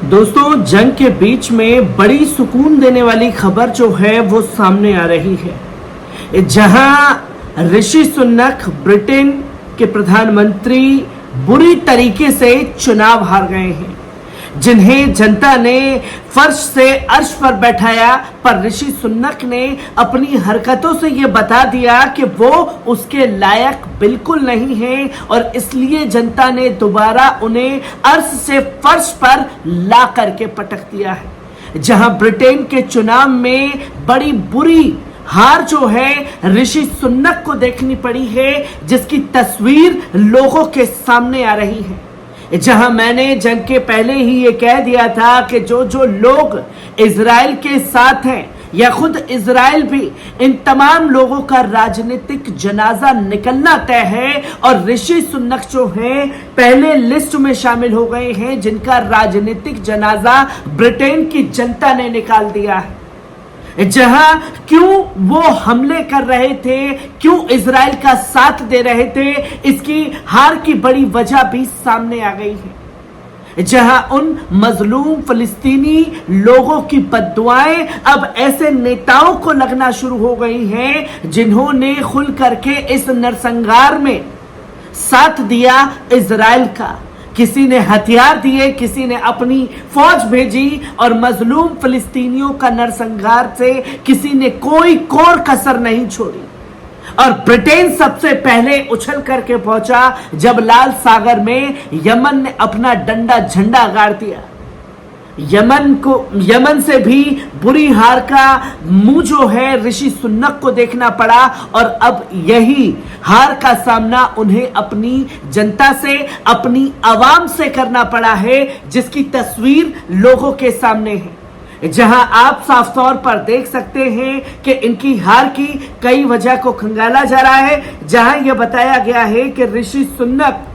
दोस्तों, जंग के बीच में बड़ी सुकून देने वाली खबर जो है वो सामने आ रही है, जहां ऋषि सुनक ब्रिटेन के प्रधानमंत्री बुरी तरीके से चुनाव हार गए हैं, जिन्हें जनता ने फर्श से अर्श पर बैठाया। पर ऋषि सुनक ने अपनी हरकतों से यह बता दिया कि वो उसके लायक बिल्कुल नहीं है और इसलिए जनता ने दोबारा उन्हें अर्श से फर्श पर ला करके पटक दिया है। जहां ब्रिटेन के चुनाव में बड़ी बुरी हार जो है ऋषि सुनक को देखनी पड़ी है, जिसकी तस्वीर लोगों के सामने आ रही है। जहां मैंने जंग के पहले ही ये कह दिया था कि जो जो लोग इजराइल के साथ हैं या खुद इजराइल भी, इन तमाम लोगों का राजनीतिक जनाजा निकलना तय है और ऋषि सुनक जो हैं पहले लिस्ट में शामिल हो गए हैं, जिनका राजनीतिक जनाजा ब्रिटेन की जनता ने निकाल दिया है। जहां क्यों वो हमले कर रहे थे, क्यों इजराइल का साथ दे रहे थे, इसकी हार की बड़ी वजह भी सामने आ गई है। जहां उन मजलूम फिलिस्तीनी लोगों की बद्दुआएं अब ऐसे नेताओं को लगना शुरू हो गई हैं जिन्होंने खुल करके इस नरसंहार में साथ दिया इजराइल का। किसी ने हथियार दिए, किसी ने अपनी फौज भेजी और मजलूम फिलिस्तीनियों का नरसंहार से किसी ने कोई कोर कसर नहीं छोड़ी। और ब्रिटेन सबसे पहले उछल करके पहुंचा जब लाल सागर में यमन ने अपना डंडा झंडा गाड़ दिया। यमन से भी बुरी हार का मुंह जो है ऋषि सुनक को देखना पड़ा और अब यही हार का सामना उन्हें अपनी जनता से, अपनी आवाम से करना पड़ा है, जिसकी तस्वीर लोगों के सामने है। जहां आप साफ तौर पर देख सकते हैं कि इनकी हार की कई वजह को खंगाला जा रहा है। जहां यह बताया गया है कि ऋषि सुनक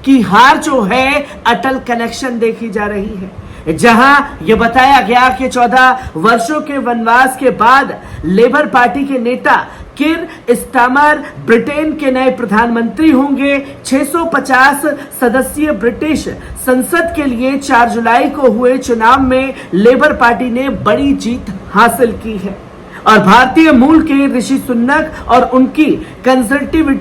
की हार जो है अटल कनेक्शन देखी जा रही है। जहां यह बताया गया कि 14 वर्षों के वनवास के बाद लेबर पार्टी के नेता कीर स्टारमर ब्रिटेन के नए प्रधानमंत्री होंगे। 650 सदस्यीय ब्रिटिश संसद के लिए 4 जुलाई को हुए चुनाव में लेबर पार्टी ने बड़ी जीत हासिल की है और भारतीय मूल के ऋषि सुनक और उनकी कंजर्वेटिव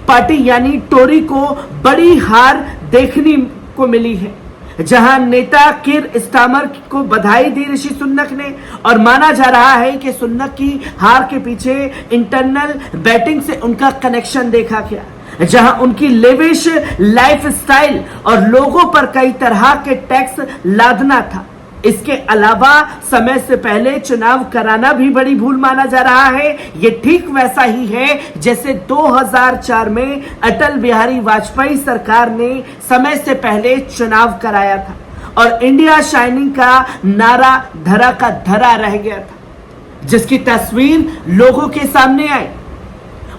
पार्टी यानी टोरी को बड़ी हार देखने को मिली है। जहां नेता कीर स्टारमर को बधाई दी ऋषि सुनक ने और माना जा रहा है कि सुनक की हार के पीछे इंटरनल बैटिंग से उनका कनेक्शन देखा गया। जहां उनकी लेविश लाइफस्टाइल और लोगों पर कई तरह के टैक्स लादना था। इसके अलावा समय से पहले चुनाव कराना भी बड़ी भूल माना जा रहा है। यह ठीक वैसा ही है जैसे 2004 में अटल बिहारी वाजपेयी सरकार ने समय से पहले चुनाव कराया था और इंडिया शाइनिंग का नारा धरा का धरा रह गया था, जिसकी तस्वीर लोगों के सामने आई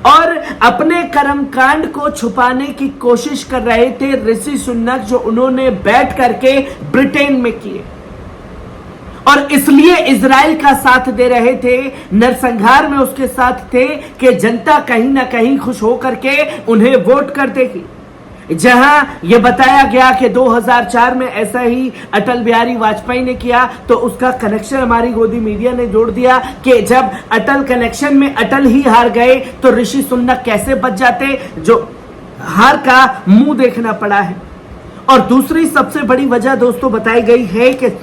और अपने कर्मकांड को छुपाने की कोशिश कर रहे थे ऋषि सुनक, जो उन्होंने बैठ करके ब्रिटेन में किए और इसलिए इजराइल का साथ दे रहे थे, नरसंहार में उसके साथ थे कि जनता कहीं ना कहीं खुश होकर के उन्हें वोट कर देगी। जहां यह बताया गया कि 2004 में ऐसा ही अटल बिहारी वाजपेयी ने किया तो उसका कनेक्शन हमारी गोदी मीडिया ने जोड़ दिया कि जब अटल कनेक्शन में अटल ही हार गए तो ऋषि सुनक कैसे बच जाते, जो हार का मुंह देखना पड़ा है। और दूसरी सबसे बड़ी वजह दोस्तों बताई गई है कि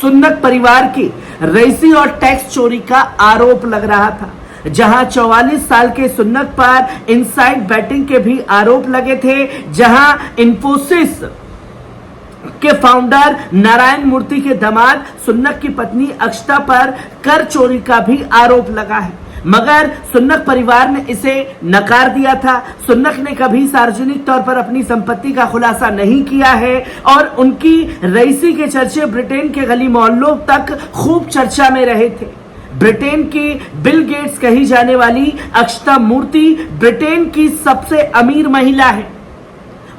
सुनक परिवार की रईसी और टैक्स चोरी का आरोप लग रहा था। जहां 44 साल के सुनक पर इनसाइड बैटिंग के भी आरोप लगे थे। जहां इन्फोसिस के फाउंडर नारायण मूर्ति के दामाद सुनक की पत्नी अक्षता पर कर चोरी का भी आरोप लगा है, मगर सुनक परिवार ने इसे नकार दिया था। सुनक ने कभी सार्वजनिक तौर पर अपनी संपत्ति का खुलासा नहीं किया है और उनकी रईसी के चर्चे ब्रिटेन के गली मोहल्लों तक खूब चर्चा में रहे थे। ब्रिटेन की बिल गेट्स कही जाने वाली अक्षता मूर्ति ब्रिटेन की सबसे अमीर महिला है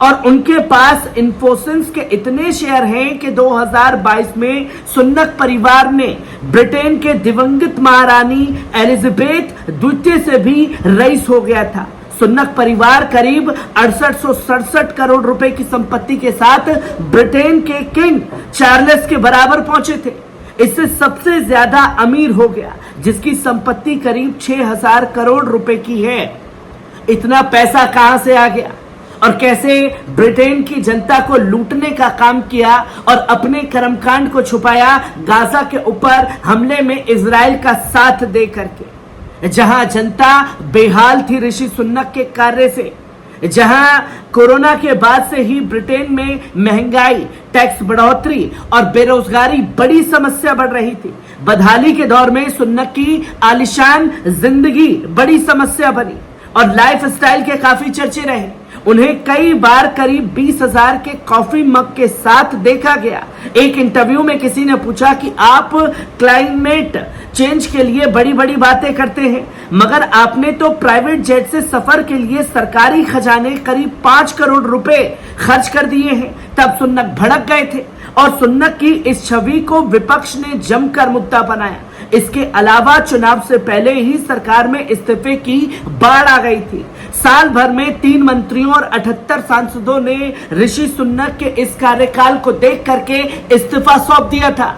और उनके पास इन्फोसिस के इतने शेयर हैं कि 2022 में सुनक परिवार ने ब्रिटेन के दिवंगत महारानी एलिजाबेथ द्वितीय से भी रईस हो गया था। सुन्नक परिवार करीब 6867 करोड़ रुपए की संपत्ति के साथ ब्रिटेन के किंग चार्ल्स के बराबर पहुंचे थे। इससे सबसे ज्यादा अमीर हो गया, जिसकी संपत्ति करीब 6000 करोड़ रुपए की है। इतना पैसा कहां से आ गया और कैसे ब्रिटेन की जनता को लूटने का काम किया और अपने कर्मकांड को छुपाया गाजा के ऊपर हमले में इजराइल का साथ दे करके, जहां जनता बेहाल थी ऋषि सुनक के कार्य से, जहां कोरोना के बाद से ही ब्रिटेन में महंगाई, टैक्स बढ़ोतरी और बेरोजगारी बड़ी समस्या बढ़ रही थी। बदहाली के दौर में सुन्नक की आलिशान जिंदगी बड़ी समस्या बनी और लाइफ स्टाइल के काफी चर्चे रहे। उन्हें कई बार करीब 20,000 के कॉफी मग के साथ देखा गया। एक इंटरव्यू में किसी ने पूछा कि आप क्लाइमेट चेंज के लिए बड़ी बड़ी बातें करते हैं, मगर आपने तो प्राइवेट जेट से सफर के लिए सरकारी खजाने करीब 5 करोड़ रुपए खर्च कर दिए हैं। तब सुन्नक भड़क गए थे और सुन्नक की इस छवि को विपक्ष ने जमकर मुद्दा बनाया। इसके अलावा चुनाव से पहले ही सरकार में इस्तीफे की बाढ़ आ गई थी। साल भर में 3 मंत्रियों और 78 सांसदों ने ऋषि सुन्नक के इस कार्यकाल को देख करके इस्तीफा सौंप दिया था,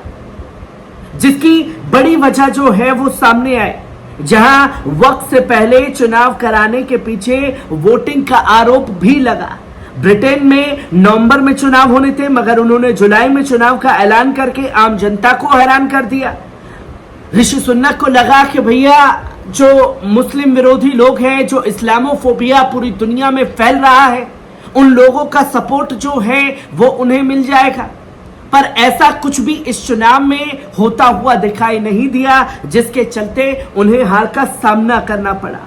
जिसकी बड़ी वजह जो है वो सामने आए। जहां वक्त से पहले चुनाव कराने के पीछे वोटिंग का आरोप भी लगा। ब्रिटेन में नवंबर में चुनाव होने थे, मगर उन्होंने जुलाई में चुनाव का ऐलान करके आम जनता को हैरान कर दिया। ऋषि सुन्नक को लगा कि भैया जो मुस्लिम विरोधी लोग हैं, जो इस्लामोफोबिया पूरी दुनिया में फैल रहा है, उन लोगों का सपोर्ट जो है वो उन्हें मिल जाएगा। पर ऐसा कुछ भी इस चुनाव में होता हुआ दिखाई नहीं दिया, जिसके चलते उन्हें हार का सामना करना पड़ा।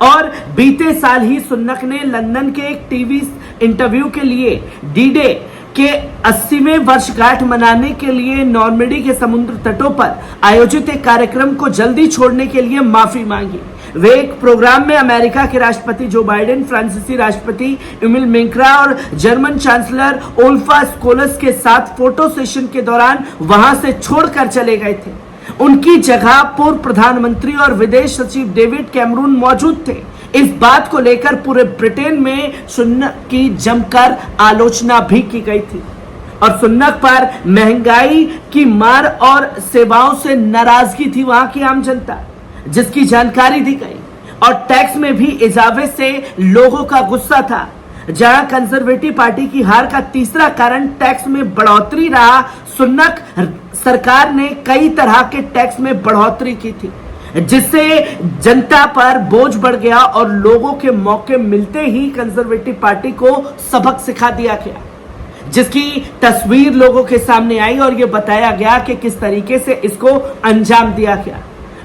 और बीते साल ही सुन्नक ने लंदन के एक टीवी इंटरव्यू के लिए डी-डे के 80वें वर्षगांठ मनाने के लिए नॉर्मंडी के समुद्र तटों पर आयोजित एक कार्यक्रम को जल्दी छोड़ने के लिए माफी मांगी। वे एक प्रोग्राम में अमेरिका के राष्ट्रपति जो बाइडेन, फ्रांसीसी राष्ट्रपति इमिल मैक्रा और जर्मन चांसलर ओल्फा स्कोल्स के साथ फोटो सेशन के दौरान वहां से छोड़कर चले गए थे। उनकी जगह पूर्व प्रधानमंत्री और विदेश सचिव डेविड कैमरून मौजूद थे। इस बात को लेकर पूरे ब्रिटेन में सुन्नक की जमकर आलोचना भी की गई थी और सुन्नक पर महंगाई की मार और सेवाओं से नाराजगी थी वहां की आम जनता, जिसकी जानकारी दी गई। और टैक्स में भी इजाफे से लोगों का गुस्सा था। जहां कंजर्वेटिव पार्टी की हार का तीसरा कारण टैक्स में बढ़ोतरी रहा, सुन्नक सरकार ने कई तरह के टैक्स में बढ़ोतरी की थी, जिससे जनता पर बोझ बढ़ गया और लोगों के मौके मिलते ही कंजर्वेटिव पार्टी को सबक सिखा दिया गया, जिसकी तस्वीर लोगों के सामने आई और यह बताया गया कि किस तरीके से इसको अंजाम दिया गया।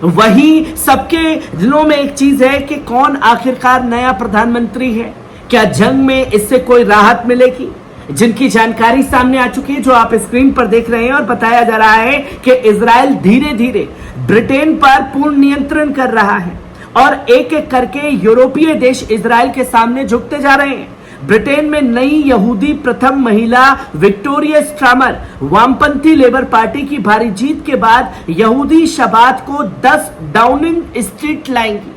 वही सबके दिलों में एक चीज है कि कौन आखिरकार नया प्रधानमंत्री है। क्या जंग में इससे कोई राहत मिलेगी, जिनकी जानकारी सामने आ चुकी है, जो आप स्क्रीन पर देख रहे हैं। और बताया जा रहा है कि इजराइल धीरे धीरे ब्रिटेन पर पूर्ण नियंत्रण कर रहा है और एक एक करके यूरोपीय देश इजराइल के सामने झुकते जा रहे हैं। ब्रिटेन में नई यहूदी प्रथम महिला विक्टोरिया स्ट्रामर वामपंथी लेबर पार्टी की भारी जीत के बाद यहूदी शबात को 10 डाउनिंग स्ट्रीट लाएंगी।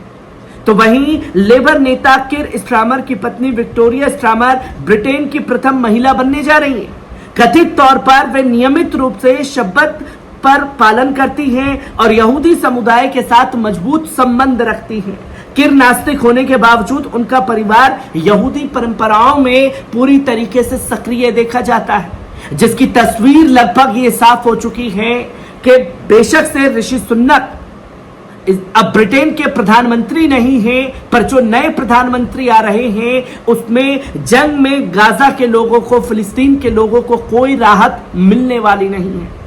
तो वहीं लेबर नेता किर स्टारमर की पत्नी विक्टोरिया स्टारमर ब्रिटेन की प्रथम महिला बनने जा रही हैं। कथित तौर पर वे नियमित रूप से शब्बत पर पालन करती हैं और यहूदी समुदाय के साथ मजबूत संबंध रखती हैं। किर नास्तिक होने के बावजूद उनका परिवार यहूदी परंपराओं में पूरी तरीके से सक्रिय देखा जाता है, जिसकी तस्वीर लगभग ये साफ हो चुकी है कि बेशक से ऋषि सुन्नक अब ब्रिटेन के प्रधानमंत्री नहीं हैं, पर जो नए प्रधानमंत्री आ रहे हैं उसमें जंग में गाजा के लोगों को, फिलिस्तीन के लोगों को कोई राहत मिलने वाली नहीं है।